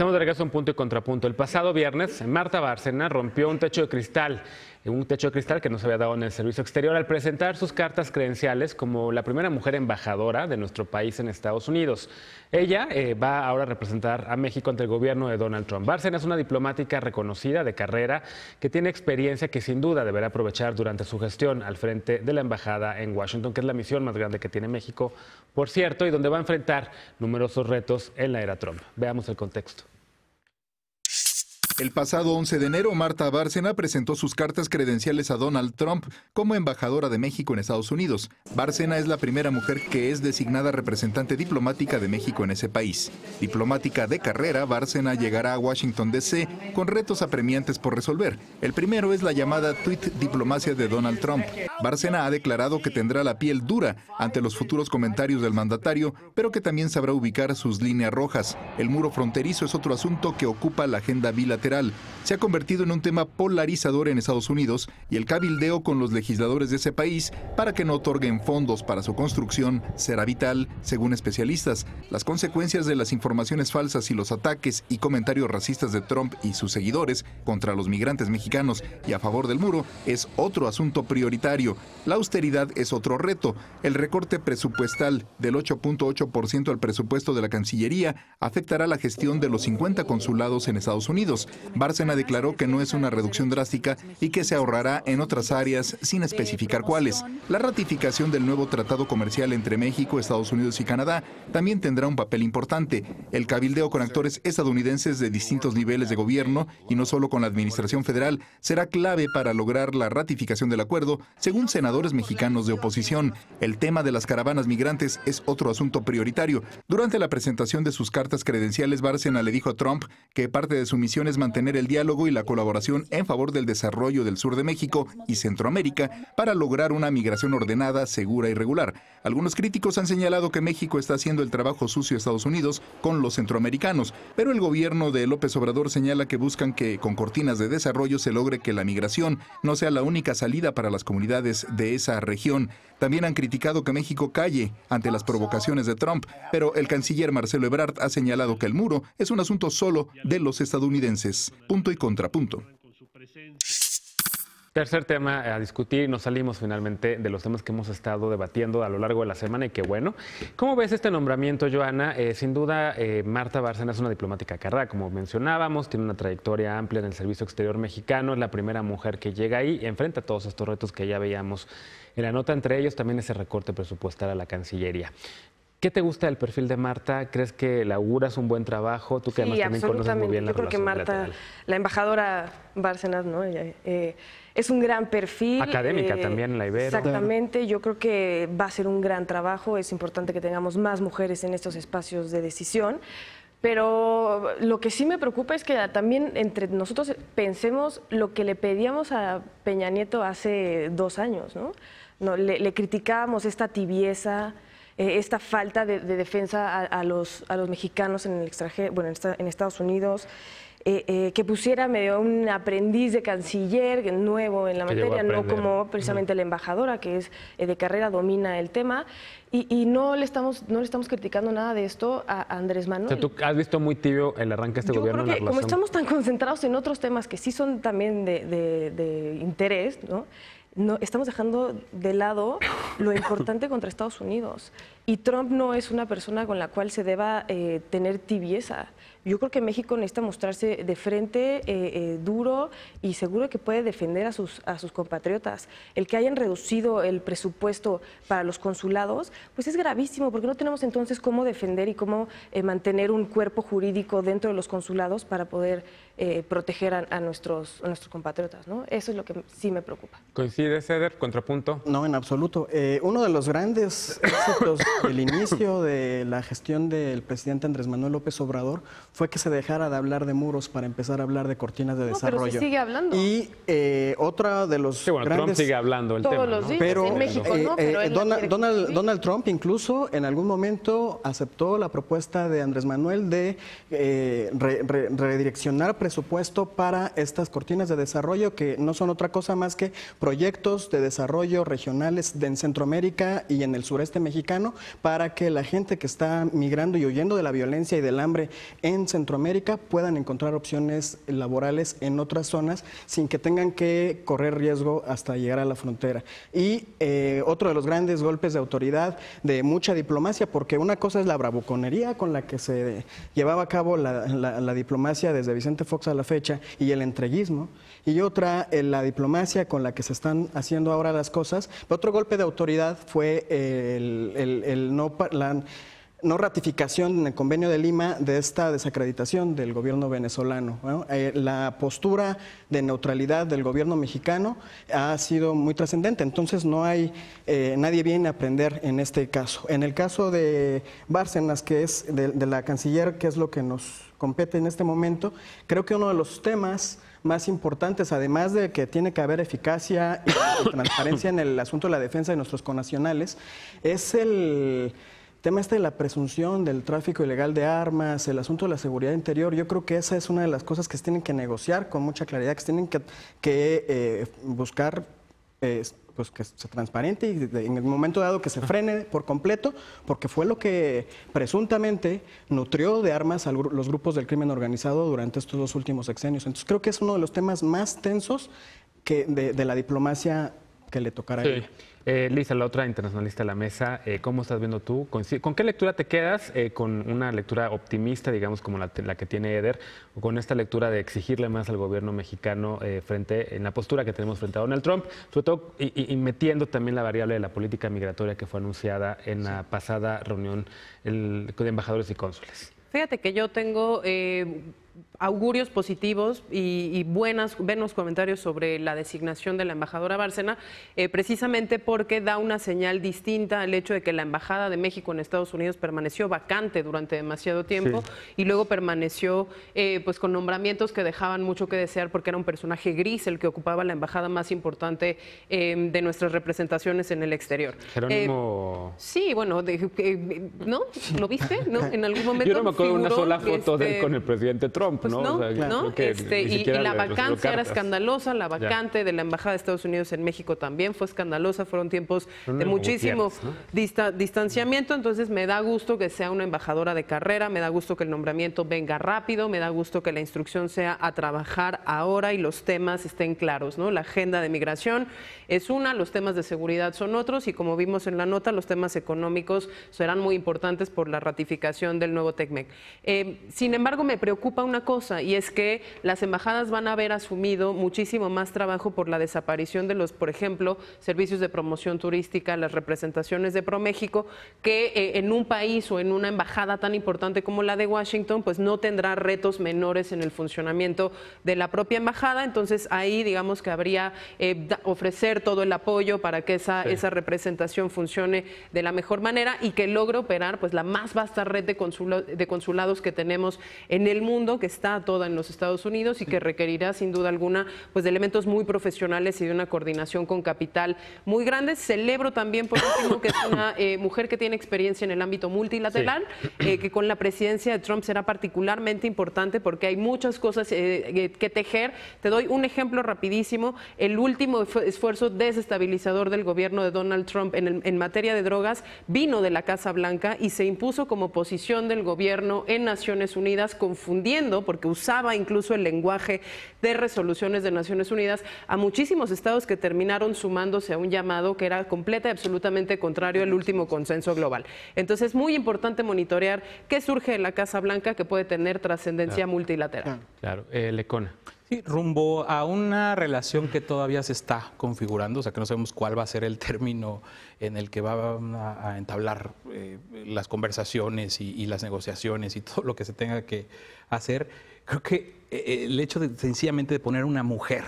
Estamos de regreso a Un Punto y Contrapunto. El pasado viernes, Marta Bárcena rompió un techo de cristal que no se había dado en el servicio exterior al presentar sus cartas credenciales como la primera mujer embajadora de nuestro país en Estados Unidos. Ella va ahora a representar a México ante el gobierno de Donald Trump. Bárcena es una diplomática reconocida de carrera que tiene experiencia que sin duda deberá aprovechar durante su gestión al frente de la embajada en Washington, que es la misión más grande que tiene México, por cierto, y donde va a enfrentar numerosos retos en la era Trump. Veamos el contexto. El pasado 11 de enero, Marta Bárcena presentó sus cartas credenciales a Donald Trump como embajadora de México en Estados Unidos. Bárcena es la primera mujer que es designada representante diplomática de México en ese país. Diplomática de carrera, Bárcena llegará a Washington, D.C. con retos apremiantes por resolver. El primero es la llamada tweet diplomacia de Donald Trump. Bárcena ha declarado que tendrá la piel dura ante los futuros comentarios del mandatario, pero que también sabrá ubicar sus líneas rojas. El muro fronterizo es otro asunto que ocupa la agenda bilateral. Se ha convertido en un tema polarizador en Estados Unidos y el cabildeo con los legisladores de ese país para que no otorguen fondos para su construcción será vital, según especialistas. Las consecuencias de las informaciones falsas y los ataques y comentarios racistas de Trump y sus seguidores contra los migrantes mexicanos y a favor del muro es otro asunto prioritario. La austeridad es otro reto. El recorte presupuestal del 8.8% al presupuesto de la Cancillería afectará la gestión de los 50 consulados en Estados Unidos. Bárcena declaró que no es una reducción drástica y que se ahorrará en otras áreas sin especificar cuáles. La ratificación del nuevo tratado comercial entre México, Estados Unidos y Canadá también tendrá un papel importante. El cabildeo con actores estadounidenses de distintos niveles de gobierno y no solo con la administración federal será clave para lograr la ratificación del acuerdo, según senadores mexicanos de oposición. El tema de las caravanas migrantes es otro asunto prioritario. Durante la presentación de sus cartas credenciales, Bárcena le dijo a Trump que parte de su misión es mantener el diálogo y la colaboración en favor del desarrollo del sur de México y Centroamérica para lograr una migración ordenada, segura y regular. Algunos críticos han señalado que México está haciendo el trabajo sucio de Estados Unidos con los centroamericanos, pero el gobierno de López Obrador señala que buscan que con cortinas de desarrollo se logre que la migración no sea la única salida para las comunidades de esa región. También han criticado que México calle ante las provocaciones de Trump, pero el canciller Marcelo Ebrard ha señalado que el muro es un asunto solo de los estadounidenses. Punto y contrapunto. Tercer tema a discutir, nos salimos finalmente de los temas que hemos estado debatiendo a lo largo de la semana y qué bueno. ¿Cómo ves este nombramiento, Joana? Sin duda, Marta Bárcena es una diplomática carrera, como mencionábamos, tiene una trayectoria amplia en el servicio exterior mexicano, es la primera mujer que llega ahí y enfrenta todos estos retos que ya veíamos en la nota, entre ellos también ese recorte presupuestal a la Cancillería. ¿Qué te gusta del perfil de Marta? ¿Crees que le auguras un buen trabajo? Tú que además también conoces muy bien la relación bilateral. Yo creo que Marta, la embajadora Bárcena, ¿no? Es un gran perfil. Académica también en la Ibero. Exactamente, yo creo que va a ser un gran trabajo. Es importante que tengamos más mujeres en estos espacios de decisión. Pero lo que sí me preocupa es que también entre nosotros pensemos lo que le pedíamos a Peña Nieto hace 2 años, ¿no? Le criticábamos esta tibieza, esta falta de defensa a los mexicanos en el extranjero, bueno, en Estados Unidos, que pusiera medio un aprendiz de canciller nuevo en la materia, no como precisamente la embajadora, que es de carrera, domina el tema, y no le estamos criticando nada de esto a Andrés Manuel. O sea, ¿tú has visto muy tibio el arranque de este gobierno? Yo creo que como estamos tan concentrados en otros temas que sí son también de interés, ¿no? Estamos dejando de lado lo importante contra Estados Unidos. Y Trump no es una persona con la cual se deba tener tibieza. Yo creo que México necesita mostrarse de frente, duro y seguro que puede defender a sus compatriotas. El que hayan reducido el presupuesto para los consulados, pues es gravísimo, porque no tenemos entonces cómo defender y cómo mantener un cuerpo jurídico dentro de los consulados para poder proteger a nuestros compatriotas, ¿no? Eso es lo que sí me preocupa. ¿Coincide, Ceder? ¿Contrapunto? No, en absoluto. Uno de los grandes éxitos del inicio de la gestión del presidente Andrés Manuel López Obrador fue que se dejara de hablar de muros para empezar a hablar de cortinas de desarrollo. Pero se sigue hablando. Y otra de los grandes... Trump sigue hablando el todos tema, los días, pero en México, ¿no? Pero Donald Trump incluso en algún momento aceptó la propuesta de Andrés Manuel de redireccionar presupuesto para estas cortinas de desarrollo, que no son otra cosa más que proyectos de desarrollo regionales en Centroamérica y en el sureste mexicano, para que la gente que está migrando y huyendo de la violencia y del hambre en en Centroamérica puedan encontrar opciones laborales en otras zonas sin que tengan que correr riesgo hasta llegar a la frontera. Y otro de los grandes golpes de autoridad, de mucha diplomacia, porque una cosa es la bravuconería con la que se llevaba a cabo la diplomacia desde Vicente Fox a la fecha y el entreguismo, y otra la diplomacia con la que se están haciendo ahora las cosas. Otro golpe de autoridad fue la no ratificación en el Convenio de Lima de esta desacreditación del gobierno venezolano, ¿no? La postura de neutralidad del gobierno mexicano ha sido muy trascendente, entonces no hay, nadie viene a aprender en este caso. En el caso de Bárcenas, que es de la canciller, que es lo que nos compete en este momento, creo que uno de los temas más importantes, además de que tiene que haber eficacia y transparencia en el asunto de la defensa de nuestros connacionales, es el tema de la presunción del tráfico ilegal de armas, el asunto de la seguridad interior. Yo creo que esa es una de las cosas que se tienen que negociar con mucha claridad, que se tienen que buscar pues que sea transparente y en el momento dado que se frene por completo, porque fue lo que presuntamente nutrió de armas a los grupos del crimen organizado durante estos 2 últimos sexenios. Entonces creo que es uno de los temas más tensos de la diplomacia que le tocará a ella. Lisa, la otra internacionalista de la mesa, ¿cómo estás viendo tú? ¿Con qué lectura te quedas? ¿Con una lectura optimista, digamos, como la que tiene Eder, o con esta lectura de exigirle más al gobierno mexicano en la postura que tenemos frente a Donald Trump, sobre todo y metiendo también la variable de la política migratoria que fue anunciada en la pasada reunión de embajadores y cónsules? Fíjate que yo tengo augurios positivos y buenos comentarios sobre la designación de la embajadora Bárcena, precisamente porque da una señal distinta al hecho de que la embajada de México en Estados Unidos permaneció vacante durante demasiado tiempo y luego permaneció pues con nombramientos que dejaban mucho que desear, porque era un personaje gris el que ocupaba la embajada más importante de nuestras representaciones en el exterior. Jerónimo... sí, bueno, ¿no? ¿Lo viste? ¿No? En algún momento yo no me acuerdo de una sola foto de él con el presidente Trump, pues ¿no? ¿no? O sea, ¿no? Y la vacancia era escandalosa, la vacante de la Embajada de Estados Unidos en México también fue escandalosa, fueron tiempos de muchísimo distanciamiento, entonces me da gusto que sea una embajadora de carrera, me da gusto que el nombramiento venga rápido, me da gusto que la instrucción sea a trabajar ahora y los temas estén claros, ¿no? La agenda de migración es una, los temas de seguridad son otros, y como vimos en la nota, los temas económicos serán muy importantes por la ratificación del nuevo TECMEC. Sin embargo, me preocupa una cosa, y es que las embajadas van a haber asumido muchísimo más trabajo por la desaparición de los, por ejemplo, servicios de promoción turística, las representaciones de ProMéxico, que en un país o en una embajada tan importante como la de Washington, pues no tendrá retos menores en el funcionamiento de la propia embajada. Entonces ahí digamos que habría ofrecer todo el apoyo para que esa representación funcione de la mejor manera y que logre operar pues la más vasta red de consulados que tenemos en el mundo, que está toda en los Estados Unidos y que requerirá sin duda alguna pues de elementos muy profesionales y de una coordinación con capital muy grande. Celebro también por último que es una mujer que tiene experiencia en el ámbito multilateral, que con la presidencia de Trump será particularmente importante porque hay muchas cosas que tejer. Te doy un ejemplo rapidísimo: el último esfuerzo desestabilizador del gobierno de Donald Trump en materia de drogas vino de la Casa Blanca y se impuso como posición del gobierno en Naciones Unidas, confundiendo, porque usaba incluso el lenguaje de resoluciones de Naciones Unidas, a muchísimos estados que terminaron sumándose a un llamado que era completa y absolutamente contrario al último consenso global. Entonces es muy importante monitorear qué surge en la Casa Blanca que puede tener trascendencia multilateral. Claro, Lecona. Sí, rumbo a una relación que todavía se está configurando, o sea que no sabemos cuál va a ser el término en el que van a entablar las conversaciones y las negociaciones y todo lo que se tenga que hacer. Creo que el hecho de sencillamente de poner una mujer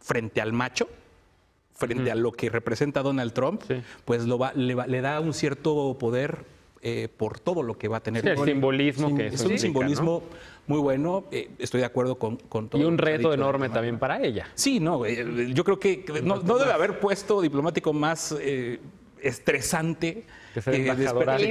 frente al macho, frente a lo que representa Donald Trump, pues le da un cierto poder por todo lo que va a tener. Sí, el simbolismo que es un simbolismo, ¿no? Muy bueno, estoy de acuerdo con todo. Y un reto enorme también para ella. Sí, no, yo creo que no debe haber puesto diplomático más estresante despertar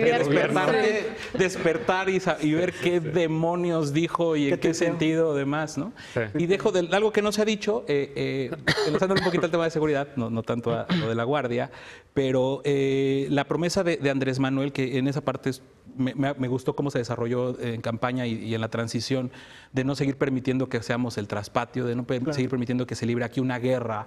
y ver qué demonios dijo y en qué sentido demás, ¿no? Sí. Y dejo algo que no se ha dicho, lanzándole un poquito al tema de seguridad, no tanto a lo de la Guardia, pero la promesa de Andrés Manuel, que en esa parte me gustó cómo se desarrolló en campaña y en la transición, de no seguir permitiendo que seamos el traspatio, de no seguir permitiendo que se libre aquí una guerra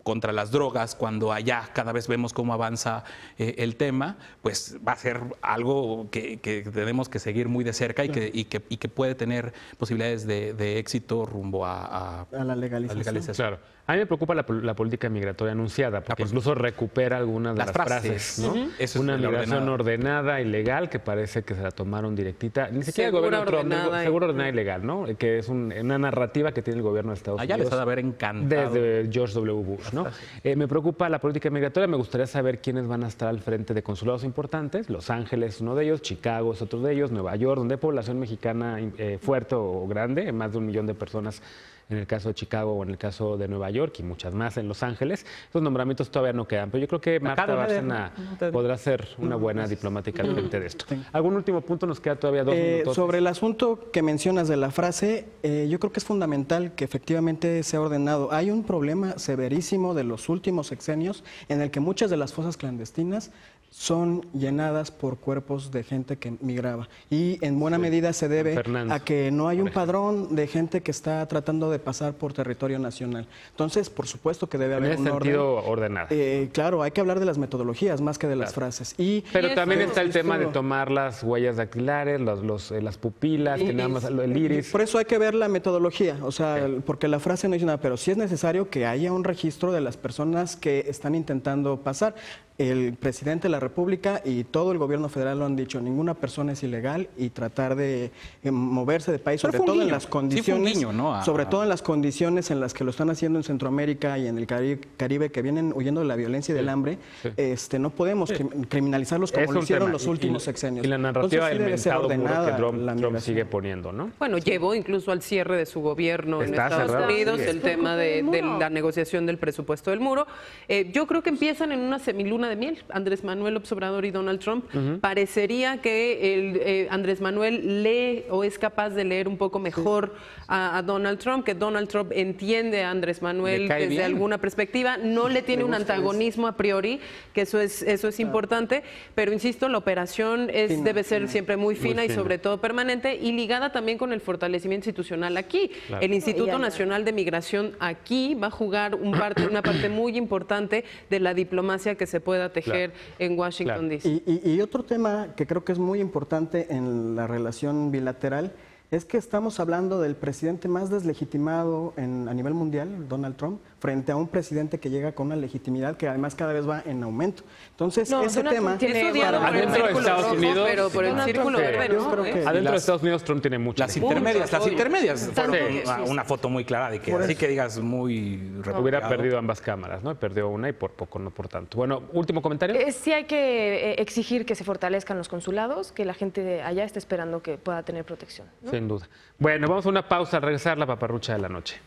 contra las drogas, cuando allá cada vez vemos cómo avanza el tema, pues va a ser algo que tenemos que seguir muy de cerca y que puede tener posibilidades de éxito rumbo a la legalización. Claro. A mí me preocupa la política migratoria anunciada, porque incluso recupera algunas de las frases, ¿no? Eso es una migración ordenada y legal, que parece que se la tomaron directita. Ni siquiera el gobierno Trump, seguro ordenada y legal, ¿no? Que es una narrativa que tiene el gobierno de Estados Unidos. Allá les ha de haber encantado. Desde George W. Bush, ¿no? Me preocupa la política migratoria. Me gustaría saber quiénes van a estar al frente de consulados importantes. Los Ángeles, uno de ellos. Chicago es otro de ellos. Nueva York, donde hay población mexicana fuerte o grande, más de 1 millón de personas en el caso de Chicago o en el caso de Nueva York y muchas más en Los Ángeles. Esos nombramientos todavía no quedan, pero yo creo que Marta Bárcena podrá ser una buena diplomática al frente de esto. ¿Algún último punto? Nos queda todavía 2 minutos. Sobre el asunto que mencionas de la frase, yo creo que es fundamental que efectivamente sea ordenado. Hay un problema severísimo de los últimos sexenios en el que muchas de las fosas clandestinas son llenadas por cuerpos de gente que migraba. Y en buena medida se debe a que no hay un padrón de gente que está tratando de pasar por territorio nacional. Entonces, por supuesto que debe haber un sentido ordenado. Claro, hay que hablar de las metodologías más que de las frases. Pero también está el tema de tomar las huellas dactilares, las pupilas, que nada más el iris. Por eso hay que ver la metodología, o sea, porque la frase no dice nada, pero sí es necesario que haya un registro de las personas que están intentando pasar. El presidente de la República y todo el gobierno federal lo han dicho, ninguna persona es ilegal, y tratar de moverse de país, sobre todo en las condiciones, sobre todo en las condiciones en las que lo están haciendo en Centroamérica y en el Caribe, que vienen huyendo de la violencia y del hambre. No podemos criminalizarlos como lo hicieron los últimos sexenios. Y la narrativa del mentado muro que Trump sigue poniendo, ¿no? Bueno, llevó incluso al cierre de su gobierno en Estados Unidos el tema de la negociación del presupuesto del muro. Yo creo que empiezan en una semiluna de miel, Andrés Manuel López Obrador y Donald Trump. Parecería que Andrés Manuel lee o es capaz de leer un poco mejor a Donald Trump, que Donald Trump entiende a Andrés Manuel desde alguna perspectiva, no le tiene un antagonismo a priori, que eso es importante, pero insisto, la operación debe ser siempre muy fina y sobre todo permanente, y ligada también con el fortalecimiento institucional aquí. Claro. El Instituto Nacional de Migración aquí va a jugar una parte muy importante de la diplomacia que se pueda tejer en Washington, D.C. Y otro tema que creo que es muy importante en la relación bilateral es que estamos hablando del presidente más deslegitimado a nivel mundial, Donald Trump, frente a un presidente que llega con una legitimidad que además cada vez va en aumento. Entonces, ese tema... Es odiado por el Círculo Rojo, pero por el Círculo Verde, ¿no? Adentro de Estados Unidos Trump tiene mucho. Las intermedias fueron una foto muy clara de que así que digas muy... Hubiera perdido ambas cámaras, ¿no? Perdió una y por poco, no por tanto. Bueno, último comentario. Sí hay que exigir que se fortalezcan los consulados, que la gente de allá esté esperando que pueda tener protección, ¿no? Sin duda. Bueno, vamos a una pausa. Al regresar, la paparrucha de la noche.